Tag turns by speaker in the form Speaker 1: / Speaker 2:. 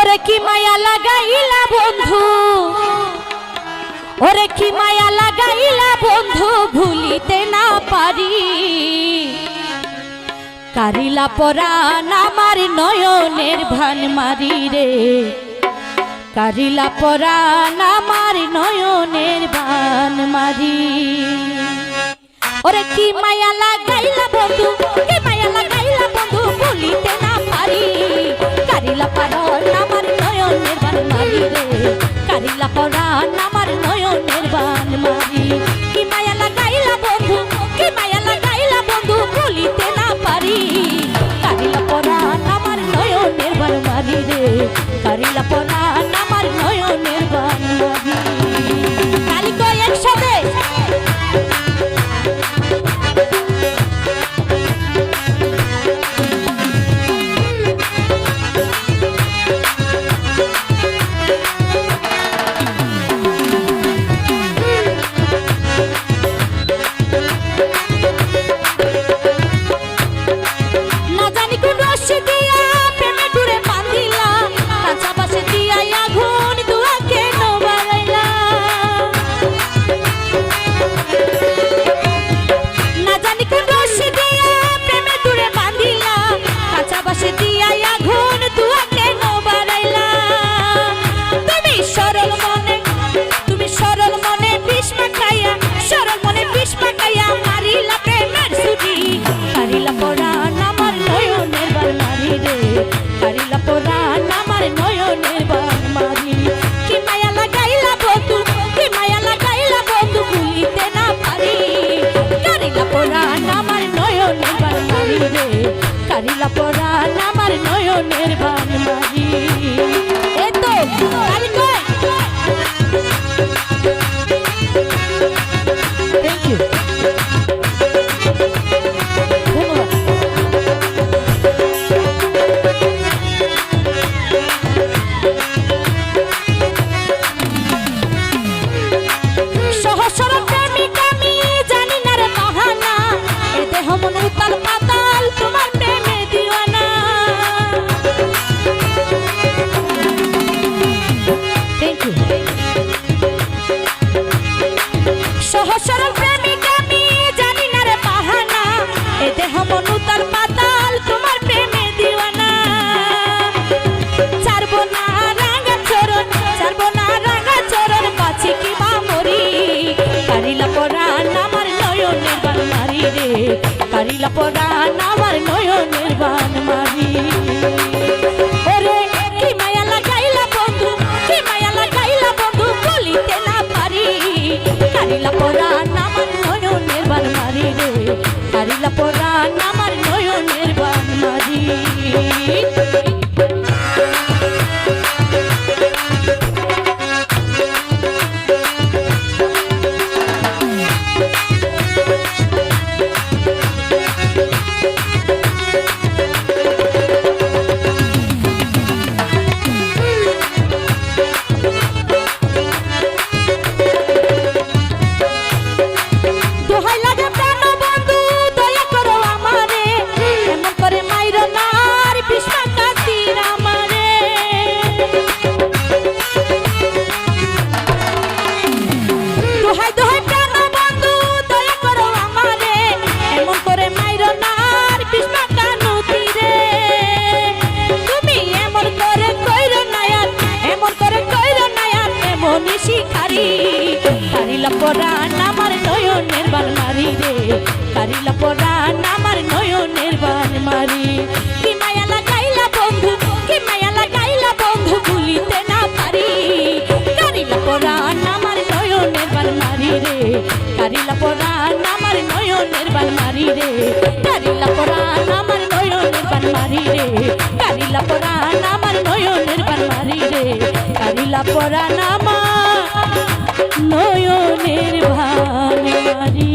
Speaker 1: ওরে কি মায়া লাগাইলা বন্ধু, ওরে কি মায়া লাগাইলা বন্ধু, ভুলিতে না পারি। কারিলা পরাণ আমার নয়নের ভান মারি রে, কারিলা পরাণ আমার নয়নের ভান মারি। ওরে কি মায়া লাগাইলা বন্ধু, কি মায়া লাগাইলা বন্ধু, ভুলিতে না পারি। কারিলা পরাণ আমার নয়নের ভান মারি রে, কারিলা পরাণ আমার নয়নের ভান মারি। কি মায়া লাগাইলা বন্ধু, কি মায়া লাগাইলা বন্ধু, ভুলিতে না পারি। কারিলা পরাণ আমার নয়নের ভান মারি রে, কারিলা পরাণ আমার নয়নের ভান মারি। কালি কই একসাথে কারিলা পরাণ আমার নয়নের ভান মারি। এই তো কালি কই থ্যাংক ইউ সহসর প্রেমিক আমি জানি না রে বাহানা, এ দেহ মন উতাল পাতাল তোমার প্রেমে দিওয়ানা। থ্যাংক ইউ সহসর প্রেমিক আমি জানি না রে বাহানা, এ দেহ মন উতাল পাতাল তোমার প্রেমে দিওয়ানা। ছাড়বো না রাঙা চরণ, ছাড়বো না রাঙা চরণ, পাছি কি বা মরি। কারিলা পরাণ আমার নয়নের ভান মারি রে, কারিলা পরাণ আমার নয়নের ভান মারি। ওরে কি মায়া লাগাইলা বন্ধু, কি মায়া লাগাইলা বন্ধু, বলিতে না পারি। কারিলা পরাণ আমার নয়নের ভান মারি রে, কারিলা পরাণ আমার নয়নের ভান মারি। দোহাই লাগে প্রাণ বন্ধু, দয়া করো আমারে, এমন করে মাইরো না আর বিষ্ণা কাতির আমারে। দোহাই দোহাই প্রাণ বন্ধু, দয়া করো আমারে, এমন করে মাইরো না আর বিষ্ণা কানুতিরে। তুমি এমন করে কইরো না আর, এমন করে কইরো না আর, এমনই শিখারি। কারিলা পরাণ আমার নয়নের ভান মারি রে, কারিলা পরাণ আমার নয়নের ভান মারি। কি মায়া লাগাইলা বন্ধু, কি মায়া লাগাইলা বন্ধু, ভুলিতে না পারি। কারিলা পরাণ আমার নয়নের ভান মারি রে, কারিলা পরাণ আমার নয়নের ভান মারি রে, কারিলা পরাণ আমার নয়নের ভান মারি রে, কারিলা পরাণ আমার নয়নের ভান মারি রে, কারিলা পরাণ আমার নয়নের ভান মারি।